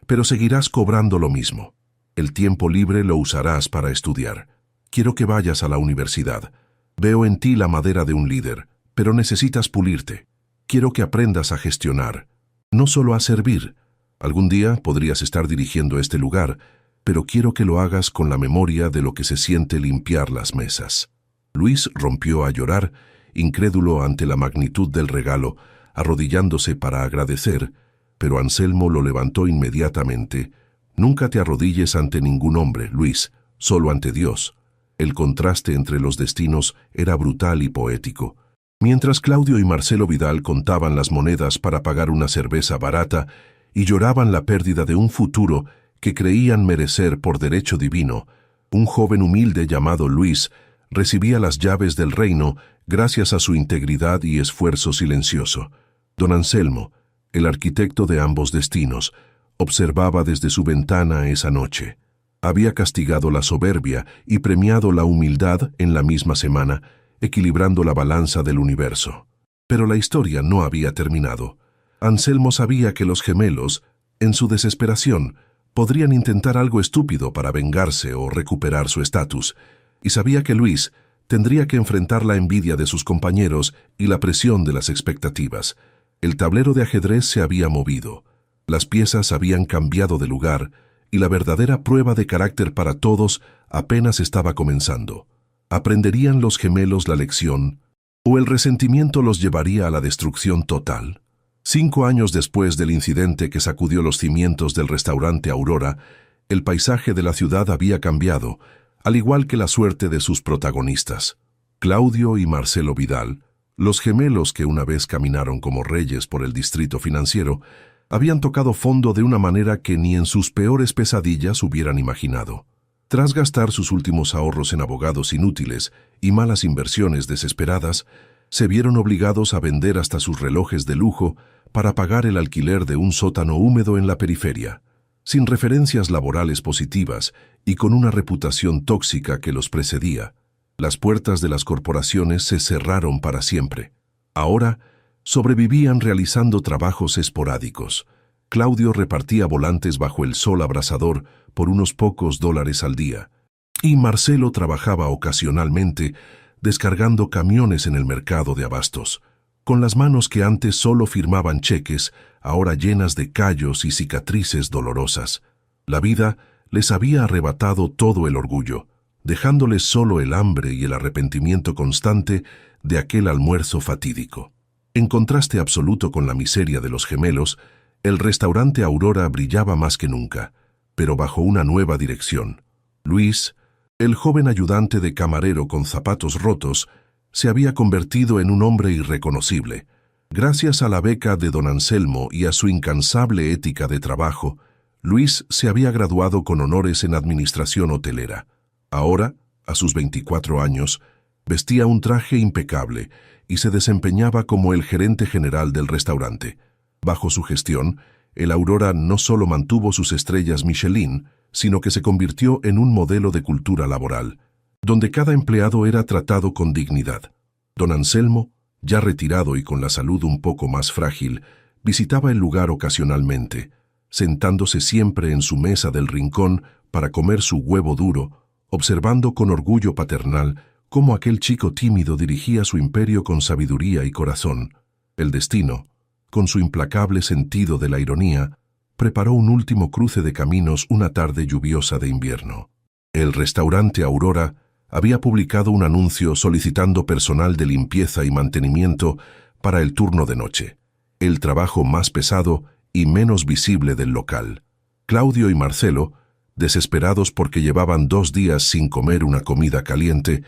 pero seguirás cobrando lo mismo. El tiempo libre lo usarás para estudiar. Quiero que vayas a la universidad. Veo en ti la madera de un líder, pero necesitas pulirte. Quiero que aprendas a gestionar, no solo a servir. Algún día podrías estar dirigiendo este lugar, pero quiero que lo hagas con la memoria de lo que se siente limpiar las mesas». Luis rompió a llorar, incrédulo ante la magnitud del regalo, arrodillándose para agradecer, pero Anselmo lo levantó inmediatamente. «Nunca te arrodilles ante ningún hombre, Luis, solo ante Dios». El contraste entre los destinos era brutal y poético. Mientras Claudio y Marcelo Vidal contaban las monedas para pagar una cerveza barata y lloraban la pérdida de un futuro que creían merecer por derecho divino, un joven humilde llamado Luis recibía las llaves del reino gracias a su integridad y esfuerzo silencioso. Don Anselmo, el arquitecto de ambos destinos, observaba desde su ventana esa noche. Había castigado la soberbia y premiado la humildad en la misma semana, equilibrando la balanza del universo. Pero la historia no había terminado. Anselmo sabía que los gemelos, en su desesperación, podrían intentar algo estúpido para vengarse o recuperar su estatus, y sabía que Luis tendría que enfrentar la envidia de sus compañeros y la presión de las expectativas. El tablero de ajedrez se había movido. Las piezas habían cambiado de lugar, y la verdadera prueba de carácter para todos apenas estaba comenzando. ¿Aprenderían los gemelos la lección, o el resentimiento los llevaría a la destrucción total? 5 años después del incidente que sacudió los cimientos del restaurante Aurora, el paisaje de la ciudad había cambiado, al igual que la suerte de sus protagonistas. Claudio y Marcelo Vidal, los gemelos que una vez caminaron como reyes por el distrito financiero, habían tocado fondo de una manera que ni en sus peores pesadillas hubieran imaginado. Tras gastar sus últimos ahorros en abogados inútiles y malas inversiones desesperadas, se vieron obligados a vender hasta sus relojes de lujo para pagar el alquiler de un sótano húmedo en la periferia. Sin referencias laborales positivas y con una reputación tóxica que los precedía, las puertas de las corporaciones se cerraron para siempre. Ahora, sobrevivían realizando trabajos esporádicos. Claudio repartía volantes bajo el sol abrasador por unos pocos dólares al día, y Marcelo trabajaba ocasionalmente descargando camiones en el mercado de abastos, con las manos que antes solo firmaban cheques, ahora llenas de callos y cicatrices dolorosas. La vida les había arrebatado todo el orgullo, dejándoles solo el hambre y el arrepentimiento constante de aquel almuerzo fatídico. En contraste absoluto con la miseria de los gemelos, el restaurante Aurora brillaba más que nunca, pero bajo una nueva dirección. Luis, el joven ayudante de camarero con zapatos rotos, se había convertido en un hombre irreconocible. Gracias a la beca de don Anselmo y a su incansable ética de trabajo, Luis se había graduado con honores en administración hotelera. Ahora, a sus 24 años, vestía un traje impecable y se desempeñaba como el gerente general del restaurante. Bajo su gestión, el Aurora no solo mantuvo sus estrellas Michelin, sino que se convirtió en un modelo de cultura laboral, donde cada empleado era tratado con dignidad. Don Anselmo, ya retirado y con la salud un poco más frágil, visitaba el lugar ocasionalmente, sentándose siempre en su mesa del rincón para comer su huevo duro, observando con orgullo paternal cómo aquel chico tímido dirigía su imperio con sabiduría y corazón. El destino, con su implacable sentido de la ironía, preparó un último cruce de caminos una tarde lluviosa de invierno. El restaurante Aurora había publicado un anuncio solicitando personal de limpieza y mantenimiento para el turno de noche, el trabajo más pesado y menos visible del local. Claudio y Marcelo, desesperados porque llevaban 2 días sin comer una comida caliente,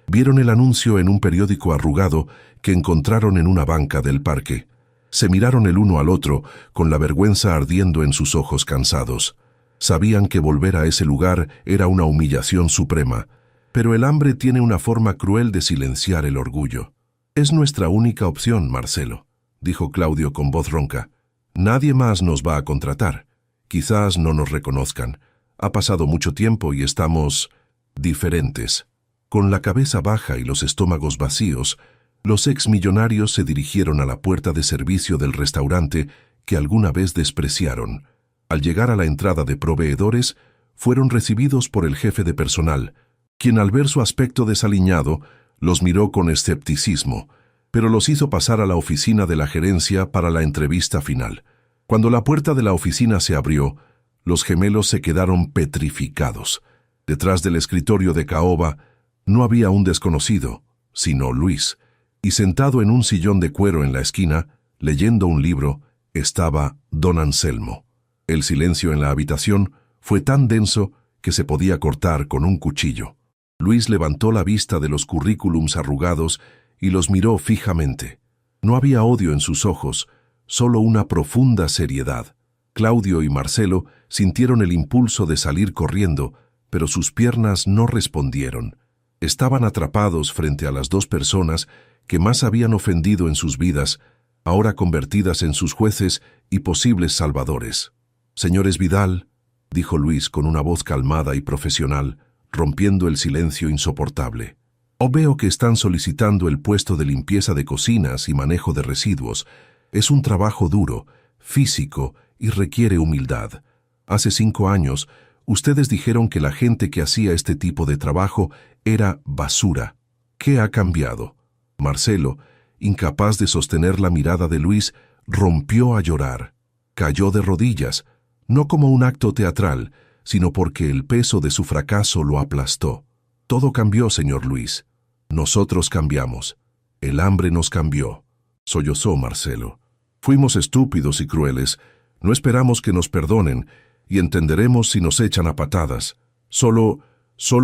vieron el anuncio en un periódico arrugado que encontraron en una banca del parque. Se miraron el uno al otro, con la vergüenza ardiendo en sus ojos cansados. Sabían que volver a ese lugar era una humillación suprema, pero el hambre tiene una forma cruel de silenciar el orgullo. «Es nuestra única opción, Marcelo», dijo Claudio con voz ronca. «Nadie más nos va a contratar. Quizás no nos reconozcan. Ha pasado mucho tiempo y estamos diferentes». Con la cabeza baja y los estómagos vacíos, los exmillonarios se dirigieron a la puerta de servicio del restaurante que alguna vez despreciaron. Al llegar a la entrada de proveedores, fueron recibidos por el jefe de personal, quien al ver su aspecto desaliñado, los miró con escepticismo, pero los hizo pasar a la oficina de la gerencia para la entrevista final. Cuando la puerta de la oficina se abrió, los gemelos se quedaron petrificados. Detrás del escritorio de caoba no había un desconocido, sino Luis, y sentado en un sillón de cuero en la esquina, leyendo un libro, estaba don Anselmo. El silencio en la habitación fue tan denso que se podía cortar con un cuchillo. Luis levantó la vista de los currículums arrugados y los miró fijamente. No había odio en sus ojos, solo una profunda seriedad. Claudio y Marcelo sintieron el impulso de salir corriendo, pero sus piernas no respondieron. Estaban atrapados frente a las 2 personas que más habían ofendido en sus vidas, ahora convertidas en sus jueces y posibles salvadores. «Señores Vidal», dijo Luis con una voz calmada y profesional, rompiendo el silencio insoportable. «Veo que están solicitando el puesto de limpieza de cocinas y manejo de residuos. Es un trabajo duro, físico y requiere humildad. Hace 5 años, ustedes dijeron que la gente que hacía este tipo de trabajo era basura. ¿Qué ha cambiado?» Marcelo, incapaz de sostener la mirada de Luis, rompió a llorar. Cayó de rodillas, no como un acto teatral, sino porque el peso de su fracaso lo aplastó. Todo cambió, señor Luis. Nosotros cambiamos. El hambre nos cambió, sollozó Marcelo. Fuimos estúpidos y crueles. No esperamos que nos perdonen y entenderemos si nos echan a patadas. Solo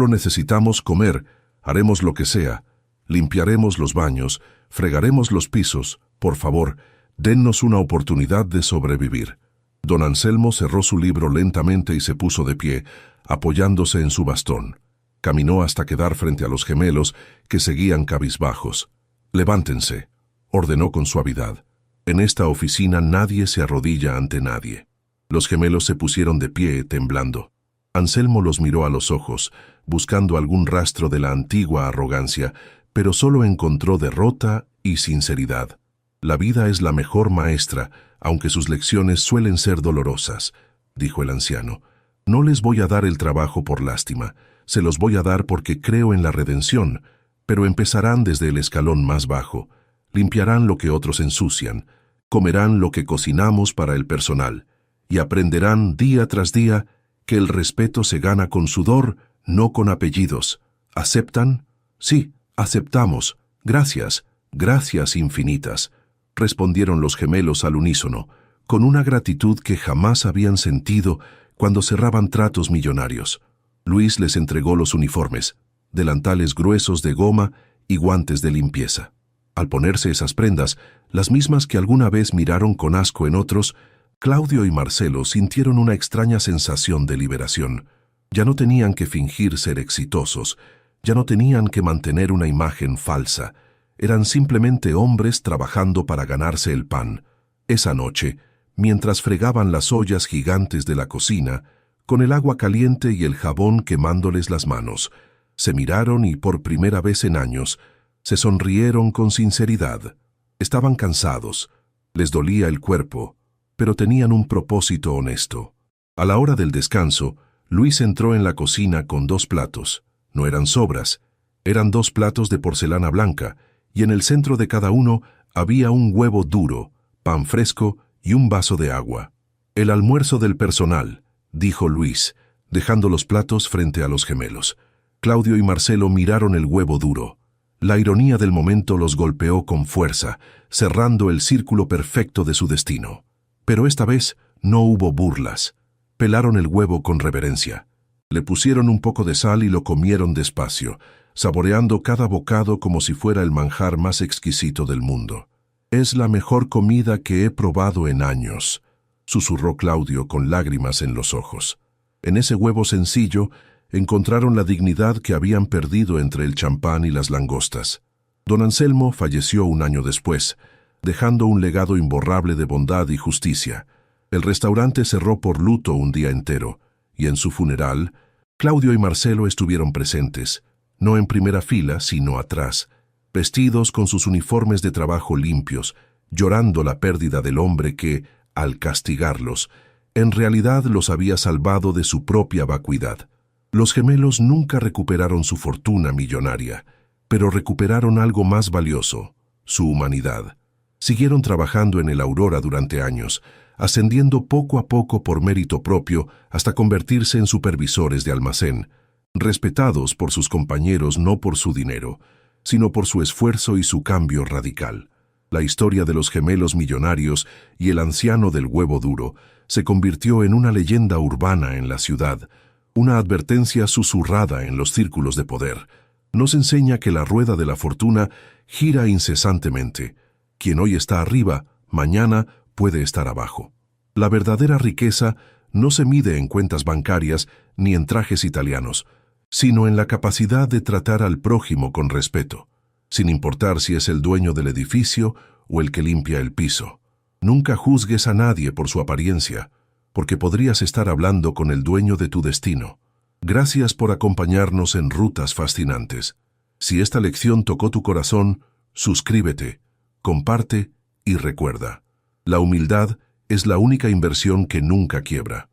necesitamos comer. Haremos lo que sea. Limpiaremos los baños, fregaremos los pisos. Por favor, dennos una oportunidad de sobrevivir. Don Anselmo cerró su libro lentamente y se puso de pie, apoyándose en su bastón. Caminó hasta quedar frente a los gemelos, que seguían cabizbajos. «Levántense», ordenó con suavidad. «En esta oficina nadie se arrodilla ante nadie». Los gemelos se pusieron de pie, temblando. Anselmo los miró a los ojos, buscando algún rastro de la antigua arrogancia, pero solo encontró derrota y sinceridad. «La vida es la mejor maestra, aunque sus lecciones suelen ser dolorosas», dijo el anciano. «No les voy a dar el trabajo por lástima, se los voy a dar porque creo en la redención, pero empezarán desde el escalón más bajo. Limpiarán lo que otros ensucian, comerán lo que cocinamos para el personal, y aprenderán día tras día que el respeto se gana con sudor, no con apellidos. ¿Aceptan?» «Sí, aceptamos. Gracias, gracias infinitas», respondieron los gemelos al unísono, con una gratitud que jamás habían sentido cuando cerraban tratos millonarios. Luis les entregó los uniformes, delantales gruesos de goma y guantes de limpieza. Al ponerse esas prendas, las mismas que alguna vez miraron con asco en otros, Claudio y Marcelo sintieron una extraña sensación de liberación. Ya no tenían que fingir ser exitosos, ya no tenían que mantener una imagen falsa. Eran simplemente hombres trabajando para ganarse el pan. Esa noche, mientras fregaban las ollas gigantes de la cocina, con el agua caliente y el jabón quemándoles las manos, se miraron y por primera vez en años se sonrieron con sinceridad. Estaban cansados, les dolía el cuerpo, pero tenían un propósito honesto. A la hora del descanso, Luis entró en la cocina con 2 platos. No eran sobras, eran 2 platos de porcelana blanca, y en el centro de cada uno había un huevo duro, pan fresco y un vaso de agua. «El almuerzo del personal», dijo Luis, dejando los platos frente a los gemelos. Claudio y Marcelo miraron el huevo duro. La ironía del momento los golpeó con fuerza, cerrando el círculo perfecto de su destino. Pero esta vez no hubo burlas. Pelaron el huevo con reverencia. Le pusieron un poco de sal y lo comieron despacio, saboreando cada bocado como si fuera el manjar más exquisito del mundo. «Es la mejor comida que he probado en años», susurró Claudio con lágrimas en los ojos. En ese huevo sencillo encontraron la dignidad que habían perdido entre el champán y las langostas. Don Anselmo falleció un año después, dejando un legado imborrable de bondad y justicia. El restaurante cerró por luto un día entero, y en su funeral, Claudio y Marcelo estuvieron presentes, no en primera fila, sino atrás, vestidos con sus uniformes de trabajo limpios, llorando la pérdida del hombre que, al castigarlos, en realidad los había salvado de su propia vacuidad. Los gemelos nunca recuperaron su fortuna millonaria, pero recuperaron algo más valioso, su humanidad. Siguieron trabajando en el Aurora durante años, ascendiendo poco a poco por mérito propio hasta convertirse en supervisores de almacén, respetados por sus compañeros no por su dinero, sino por su esfuerzo y su cambio radical. La historia de los gemelos millonarios y el anciano del huevo duro se convirtió en una leyenda urbana en la ciudad, una advertencia susurrada en los círculos de poder. Nos enseña que la rueda de la fortuna gira incesantemente. Quien hoy está arriba, mañana puede estar abajo. La verdadera riqueza no se mide en cuentas bancarias ni en trajes italianos, sino en la capacidad de tratar al prójimo con respeto, sin importar si es el dueño del edificio o el que limpia el piso. Nunca juzgues a nadie por su apariencia, porque podrías estar hablando con el dueño de tu destino. Gracias por acompañarnos en Rutas Fascinantes. Si esta lección tocó tu corazón, suscríbete, comparte y recuerda. La humildad es la única inversión que nunca quiebra.